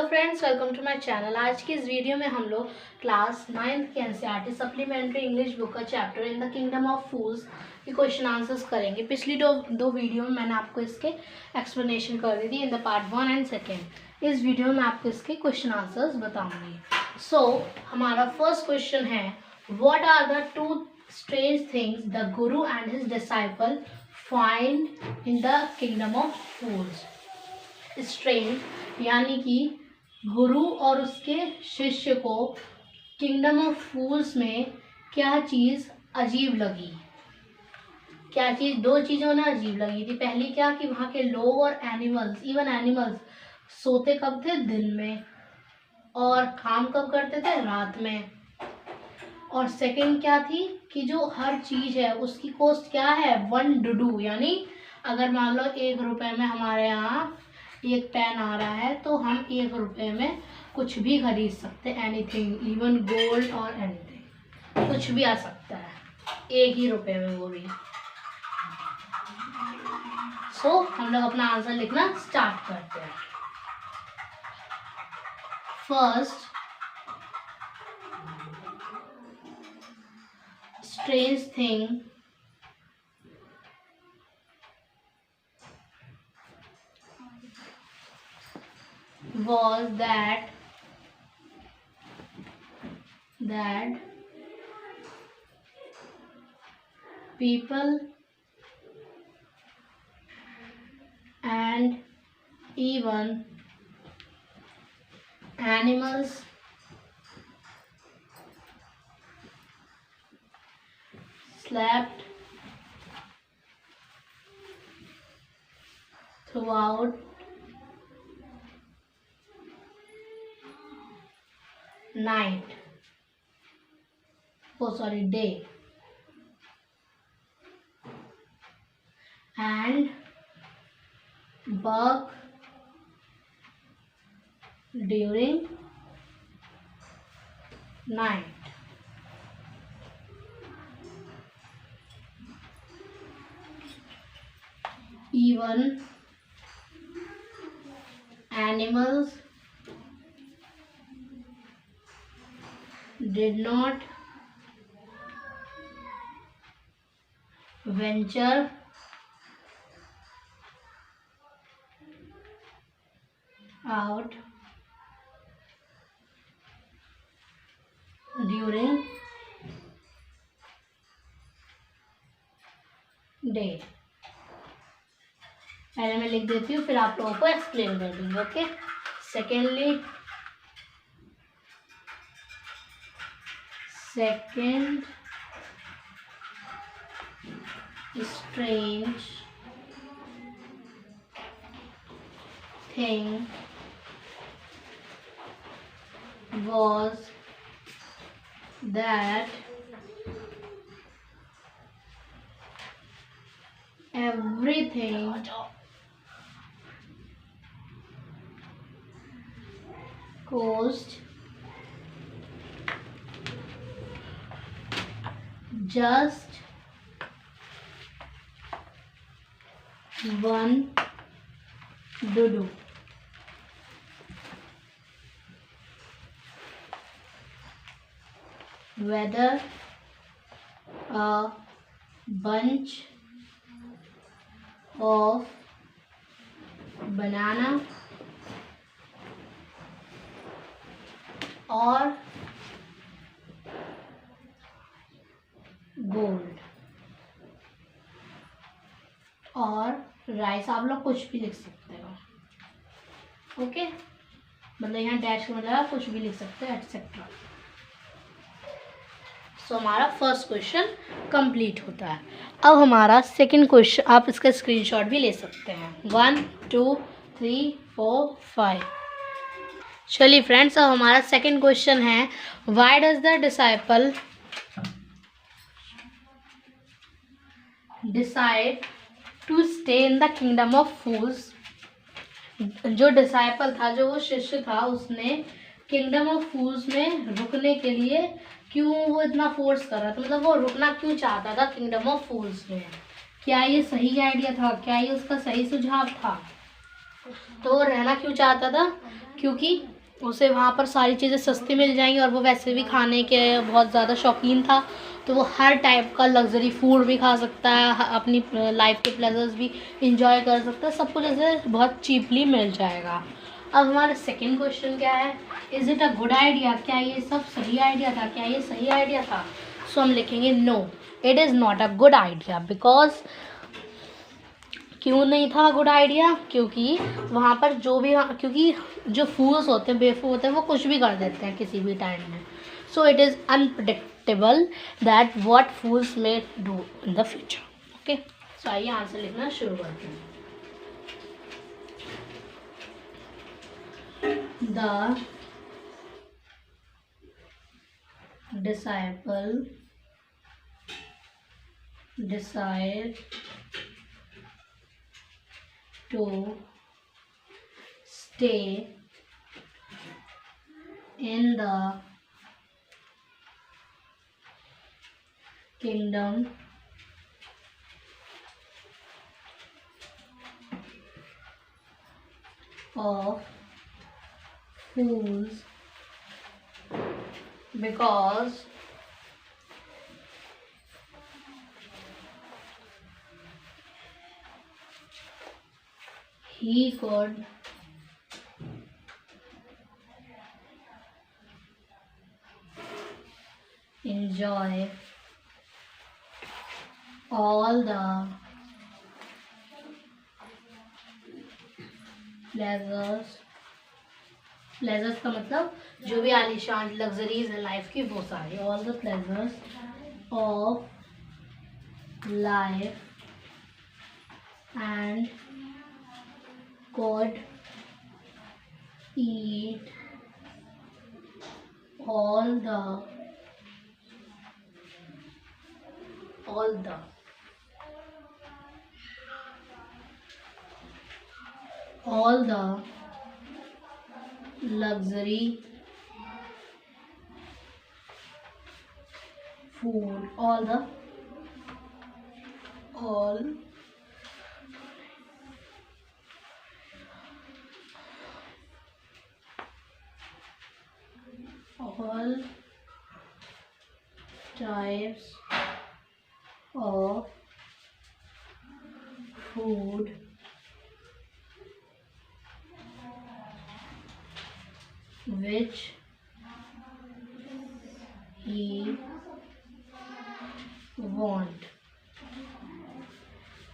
Friends, welcome to my channel. आज की इस वीडियो में हम लोग क्लास 9th की एनसीईआरटी सप्लीमेंट्री इंग्लिश बुक का chapter in the kingdom of fools के क्वेश्चन आंसर्स करेंगे। पिछली दो वीडियो में मैंने आपको इसके एक्सप्लेनेशन कर दी थी इन द पार्ट 1 एंड 2। इस वीडियो में आपको इसके क्वेश्चन आंसर्स बताऊंगी। सो हमारा फर्स्ट क्वेश्चन है, what are the two strange things the guru and his disciple find in the kingdom of fools. Strange यानी कि गुरु और उसके शिष्य को किंगडम ऑफ फूल्स में क्या चीज़ अजीब लगी। क्या चीज़, दो चीज़ें उन्हें अजीब लगी थी। पहली क्या कि वहाँ के लोग और एनिमल्स, इवन एनिमल्स सोते कब थे? दिन में, और काम कब करते थे? रात में। और सेकंड क्या थी कि जो हर चीज़ है उसकी कॉस्ट क्या है? 1 डुडू। यानी अगर मान लो 1 रुपये में हमारे यहाँ एक पेन आ रहा है तो हम 1 रुपये में कुछ भी खरीद सकते हैं, एनीथिंग, इवन गोल्ड और एनीथिंग, कुछ भी आ सकता है 1 ही रुपये में, वो भी। सो हम लोग अपना आंसर लिखना स्टार्ट करते हैं। First strange thing was that people and even animals slept throughout night, day, and work during night. Even animals did not venture out during day। पहले मैं लिख देती हूँ, फिर आप लोगों को एक्सप्लेन कर दूंगी। Okay. Second strange thing was that everything cost just 1 Dudu. Whether a bunch of banana or gold और राइस, आप लोग कुछ भी लिख सकते हो। ओके, मतलब यहाँ डैश का मतलब आप कुछ भी लिख सकते हो, एटसेट्रा। सो हमारा फर्स्ट क्वेश्चन कंप्लीट होता है। अब हमारा सेकंड क्वेश्चन, आप इसका स्क्रीनशॉट भी ले सकते हैं। 1 2 3 4 5। चलिए फ्रेंड्स, अब हमारा सेकंड क्वेश्चन है, why does the disciple decide to stay in the kingdom of fools. जो डिसाइपल था, जो वो शिष्य था, उसने किंगडम ऑफ फूल्स में रुकने के लिए क्यों वो इतना फोर्स कर रहा था, मतलब वो रुकना क्यों चाहता था किंगडम ऑफ फूल्स में? क्या ये सही आइडिया था? क्या ये उसका सही सुझाव था? तो वो रहना क्यों चाहता था? क्योंकि उसे वहाँ पर सारी चीज़ें सस्ती मिल जाएंगी और वो वैसे भी खाने के बहुत ज़्यादा शौकीन था, तो वो हर टाइप का लग्जरी फूड भी खा सकता है, अपनी लाइफ के प्लेजर्स भी इंजॉय कर सकता है, सब कुछ ऐसे बहुत चीपली मिल जाएगा। अब हमारा सेकंड क्वेश्चन क्या है, is it a good idea, क्या ये सब सही आइडिया था, क्या ये सही आइडिया था? सो हम लिखेंगे no, it is not a good idea. Because क्यों नहीं था गुड आइडिया? क्योंकि वहाँ पर क्योंकि जो फूल्स होते हैं, बेवकूफ़ होते हैं, वो कुछ भी कर देते हैं किसी भी टाइम में। So it is unpredictable that what fools may do in the future. Okay, so आइए आंसर लिखना शुरू करते हैं। The disciple decide to stay in the kingdom of fools because he could enjoy all the pleasures का मतलब जो भी आलीशान लग्जरीज है लाइफ की, वो सारी, all the pleasures of life and could eat all the luxury food, all types of food which he want,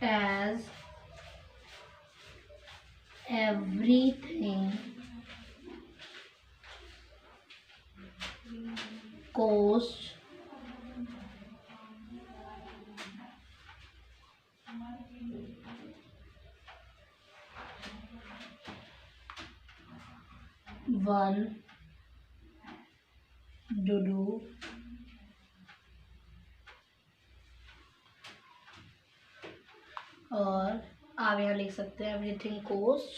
as everything costs $1 और आप यहाँ लिख सकते हैं everything cost,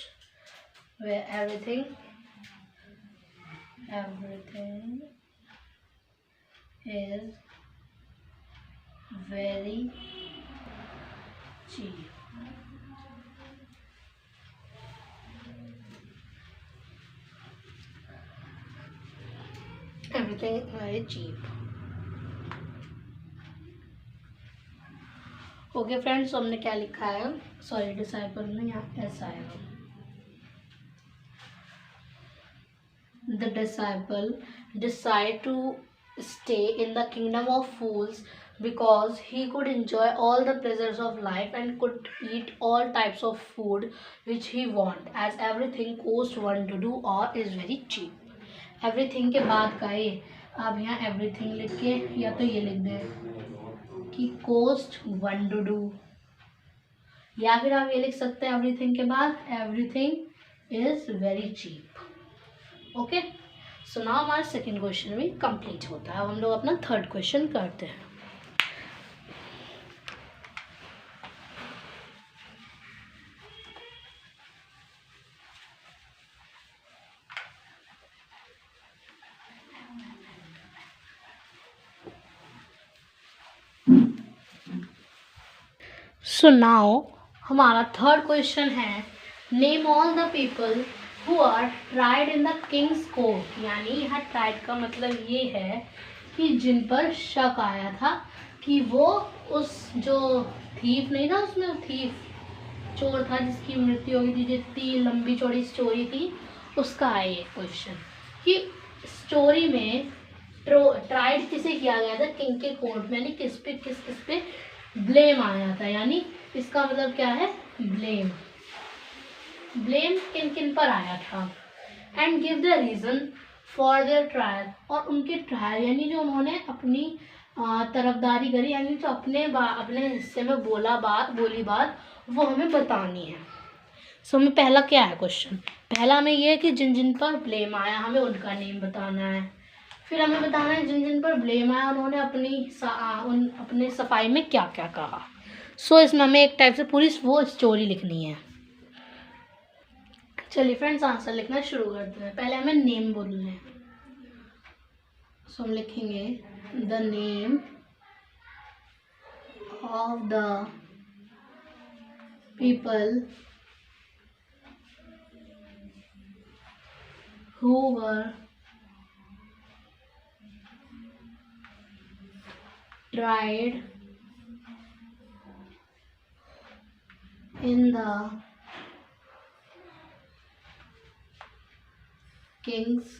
where everything is very cheap. Everything is very cheap. Okay friends, तो हमने क्या लिखा है, सॉरी डिसाइपल में यहाँ ऐसा आएगा, the disciple decide to stay in the kingdom of fools because he could enjoy all the pleasures of life and could eat all types of food which he want, as everything cost $1 or is very cheap. everything के बाद का ये आप यहाँ everything लिख के या तो ये लिख दें कि cost $1, या फिर आप ये लिख सकते हैं everything के बाद everything is very cheap. Okay, so now हमारा सेकेंड क्वेश्चन भी कंप्लीट होता है। अब हम लोग अपना थर्ड क्वेश्चन करते हैं। सो नाउ हमारा थर्ड क्वेश्चन है, name all the people who are tried in the king's court, यानी यहाँ ट्राइड का मतलब ये है कि जिन पर शक आया था कि वो उस जो थीफ नहीं था, उसमें थीफ चोर था जिसकी मृत्यु हो गई थी, जितनी लंबी चौड़ी स्टोरी थी उसका है ये क्वेश्चन कि स्टोरी में ट्राइड किसे किया गया था, किंग के कोर्ट में, यानी किस पे ब्लेम आया था, यानी इसका मतलब क्या है, ब्लेम किन किन पर आया था। And give the reason for their trial, और उनके ट्रायल यानी जो उन्होंने अपनी तरफदारी करी, यानी जो अपने हिस्से में बोली बात वो हमें बतानी है। सो हमें पहला क्या है क्वेश्चन, पहला हमें ये है कि जिन जिन पर ब्लेम आया हमें उनका नेम बताना है। फिर हमें बताना है जिन जिन पर ब्लेम आया उन्होंने अपने सफाई में क्या क्या कहा। सो इसमें हमें एक टाइप से पूरी वो स्टोरी लिखनी है। चलिए फ्रेंड्स आंसर लिखना शुरू करते हैं। पहले हमें नेम बोलना है। सो हम लिखेंगे the name of the people who were tried in the king's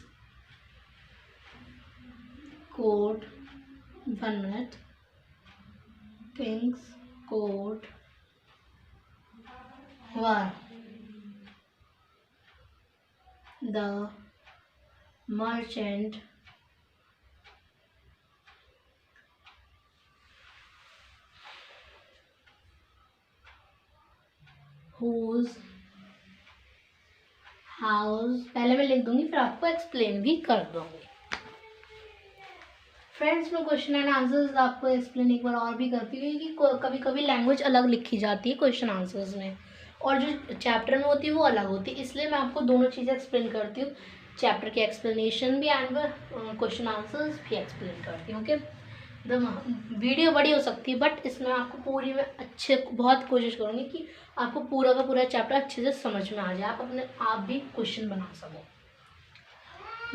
court. 1 minute. King's court were the merchant whose house, पहले मैं लिख दूंगी फिर आपको एक्सप्लेन भी कर दूंगी। फ्रेंड्स मैं क्वेश्चन एंड आंसर्स आपको एक्सप्लेन एक बार और भी करती हूँ कि कभी कभी लैंग्वेज अलग लिखी जाती है क्वेश्चन आंसर्स में, और जो चैप्टर में होती है वो अलग होती है, इसलिए मैं आपको दोनों चीज़ें एक्सप्लेन करती हूँ, चैप्टर की एक्सप्लेनेशन भी एंड क्वेश्चन आंसर्स भी एक्सप्लेन करती हूँ। ओके, वीडियो बड़ी हो सकती है बट इसमें आपको पूरी में अच्छे बहुत कोशिश करूँगी कि आपको पूरा का पूरा चैप्टर अच्छे से समझ में आ जाए, आप भी क्वेश्चन बना सको।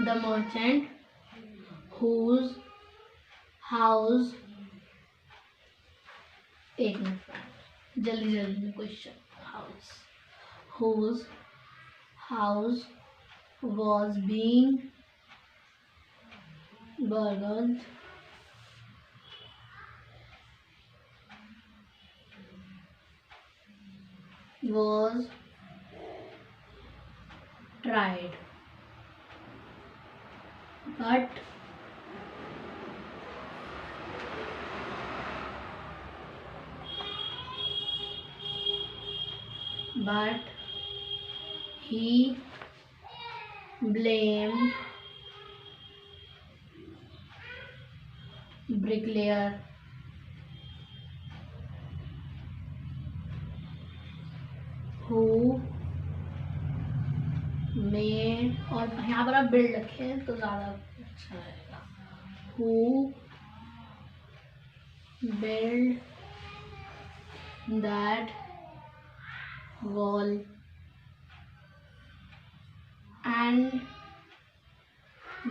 द मर्चेंट हुज हाउस, एक मिनट जल्दी जल्दी में question, house whose house was being burgled was tried but he blamed bricklayer who made, और यहाँ पर आप बिल्ड रखें तो ज़्यादा अच्छा रहेगा, who built that wall and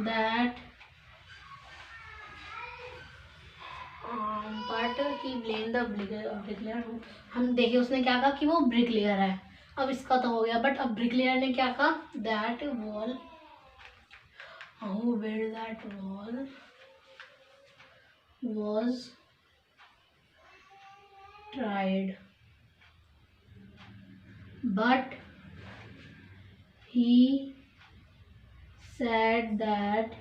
that but he blamed the bricklayer। हम देखिए उसने क्या कहा कि वो ब्रिकलेयर है, अब इसका तो हो गया, बट अब ब्रिकलेयर ने क्या कहा, that wall, who built that wall was tried but he said that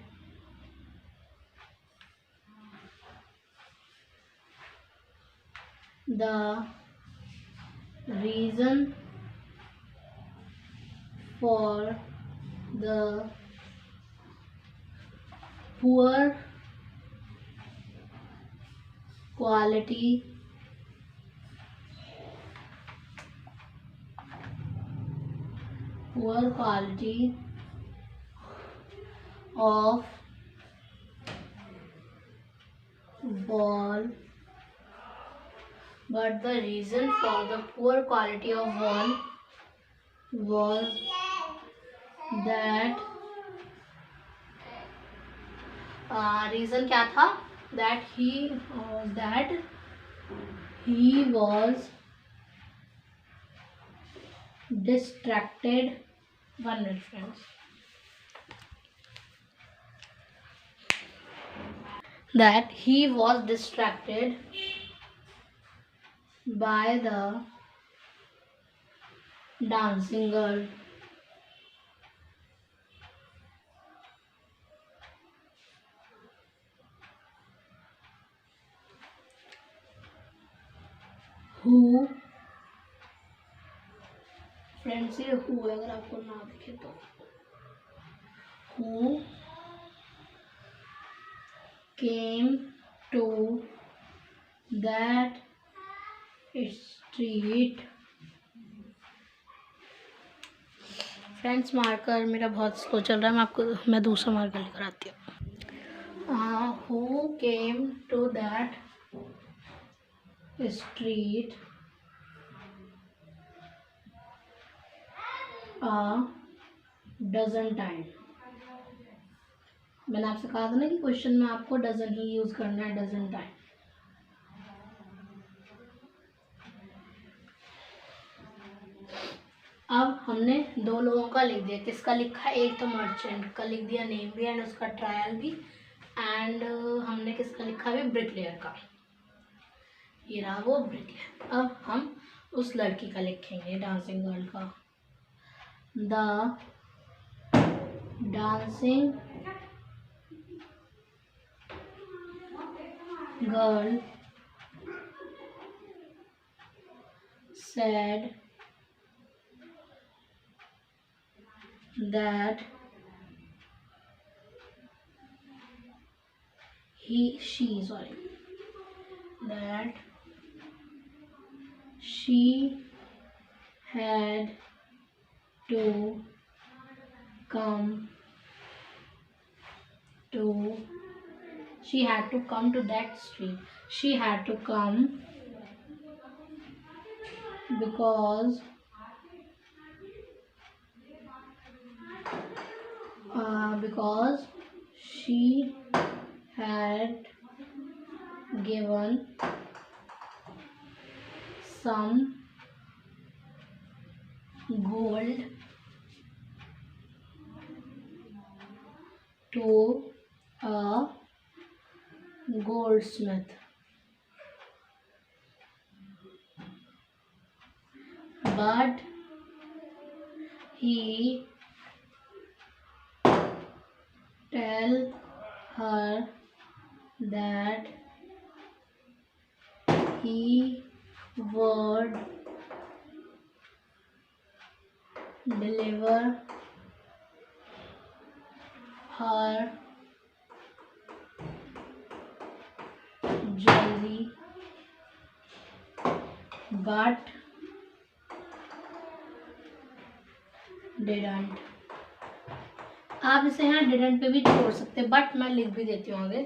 the reason for the poor quality of wall, but the reason for the poor quality of wall was that reason क्या था? That he was distracted. 1 minute friends. That he was distracted by the dancing girl. Who friends ये who है, अगर आपको ना दिखे तो who came to that street. Friends marker मेरा बहुत स्लो चल रहा है, मैं दूसरा मार्कर लेकर आती हूँ. Who came to that street a dozen time. मैंने आपसे कहा था ना कि क्वेश्चन में आपको डजन ही यूज करना है, डजन टाइम. अब हमने 2 लोगों का लिख दिया. किसका लिखा है? एक तो मर्चेंट का लिख दिया नेम भी एंड उसका ट्रायल भी, एंड हमने किसका लिखा है? ब्रिकलेयर का. ये रहा वो ब्रिकलेयर. अब हम उस लड़की का लिखेंगे, डांसिंग गर्ल का. The dancing girl said that that she had to come to that street. She had to come because she had given some gold to a goldsmith. But he tell her that he would deliver her jewelry, but didn't. आप इसे यहाँ didn't पे भी छोड़ सकते हैं, but मैं लिख भी देती हूँ आगे.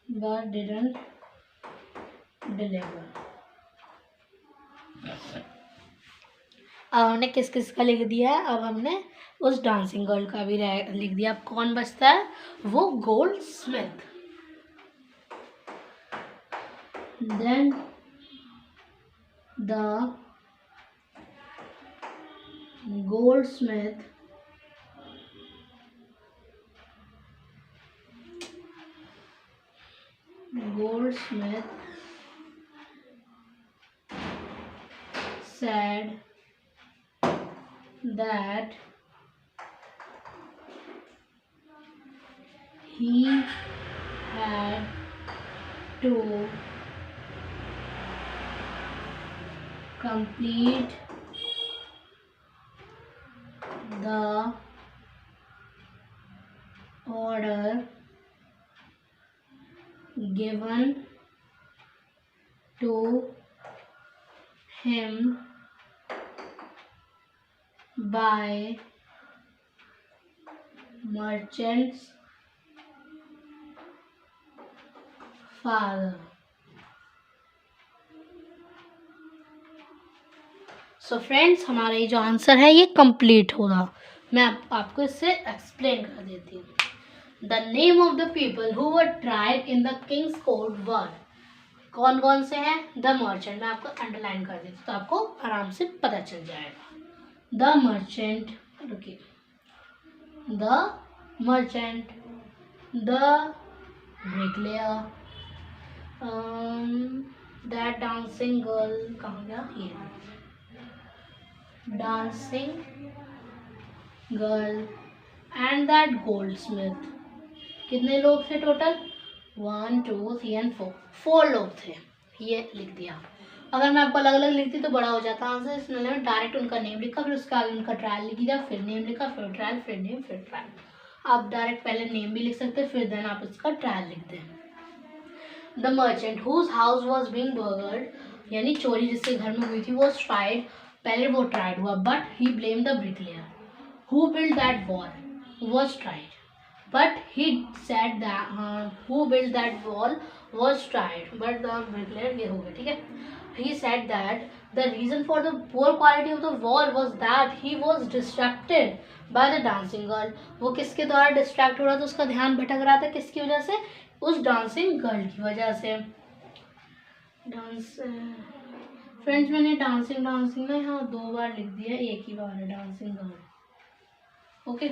but didn't deliver. अब हमने किस किस का लिख दिया है. अब हमने उस डांसिंग गर्ल का भी लिख दिया. अब कौन बचता है? वो goldsmith. Then the goldsmith said that he had to complete the order given to him by merchant's father. So friends, हमारा ये जो आंसर है ये कंप्लीट होगा। मैं आपको इससे एक्सप्लेन कर देती हूँ। The name of the people who were tried in the king's court were, कौन कौन से हैं? The merchant. मैं आपको अंडरलाइन कर देती हूँ तो आपको आराम से पता चल जाएगा। द मर्चेंट, रुकिए, the merchant, the bricklayer, that dancing girl, कहाँ गया ये, dancing girl and that Goldsmith. कितने लोग थे टोटल? 1 2 3 एंड 4 लोग थे। ये लिख दिया। अगर मैं आपको अलग अलग लिखती तो बड़ा हो जाता आंसर, इसमें मैंने डायरेक्ट उनका नेम लिखा, फिर उसके आगे उनका ट्रायल लिख दिया, फिर नेम लिखा, फिर ट्रायल, फिर नेम, फिर ट्रायल। आप डायरेक्ट पहले नेम भी लिख सकते, फिर देन आप उसका ट्रायल लिख दें। The merchant whose house was being burgled, यानी चोरी जिसके घर में हुई थी, वो ट्राइड, पहले वो ट्राइड हुआ, but he blame the bricklayer who build that wall was tried, but he said that who built that wall was tried, but the bricklayer, ये हो गया, ठीक है। He said that the reason for the poor quality of the wall was that he was distracted by the dancing girl। वो किसके द्वारा distract हो रहा था, उसका ध्यान भटक रहा था, किसकी वजह से? उस डांसिंग गर्ल की वजह से। डांस फ्रेंड्स, मैंने डांसिंग ना यहाँ 2 बार लिख दिया, एक ही बार है dancing girl. Okay,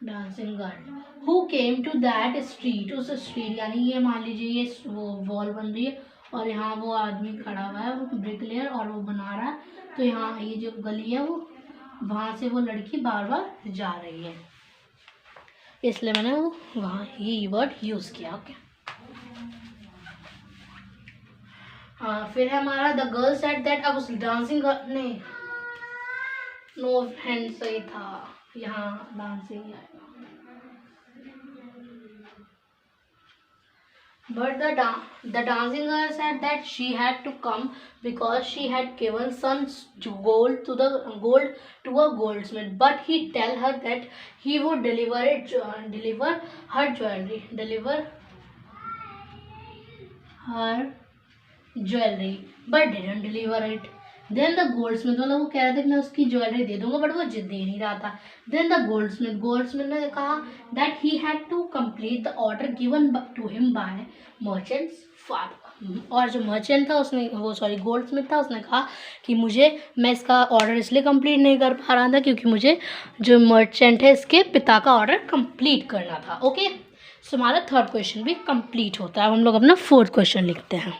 dancing girl who came to that street, उस स्ट्रीट, यानी ये मान लीजिए ये वो वॉल बन रही है और यहाँ वो आदमी खड़ा हुआ है, वो ब्रिकलेयर, और वो बना रहा है, तो यहाँ ये जो गली है वो, वहाँ से वो लड़की बार बार जा रही है, इसलिए मैंने वो वहाँ ये वर्ड यूज़ किया। ओके, हाँ, फिर है हमारा द गर्ल सेड दैट, अब उस डांसिंग नहीं, नो फ्रेंड सही था, यहाँ डांसिंग आएगा। But the dancing girl said that she had to come because she had given some gold to a goldsmith. But he tell her that he would deliver her jewelry, but didn't deliver it. Then the goldsmith, मतलब वो कह रहा था कि मैं उसकी jewellery दे दूंगा, but वो दे नहीं रहा था। Then the goldsmith ने कहा that he had to complete the order given to him by merchant's father। और जो मर्चेंट था उसने, वो सॉरी गोल्डस्मिथ था, उसने कहा कि मैं इसका ऑर्डर इसलिए कंप्लीट नहीं कर पा रहा था क्योंकि मुझे जो मर्चेंट है इसके पिता का ऑर्डर कंप्लीट करना था। ओके, सो हमारा 3rd क्वेश्चन भी कंप्लीट होता है। अब हम लोग अपना 4th क्वेश्चन लिखते हैं।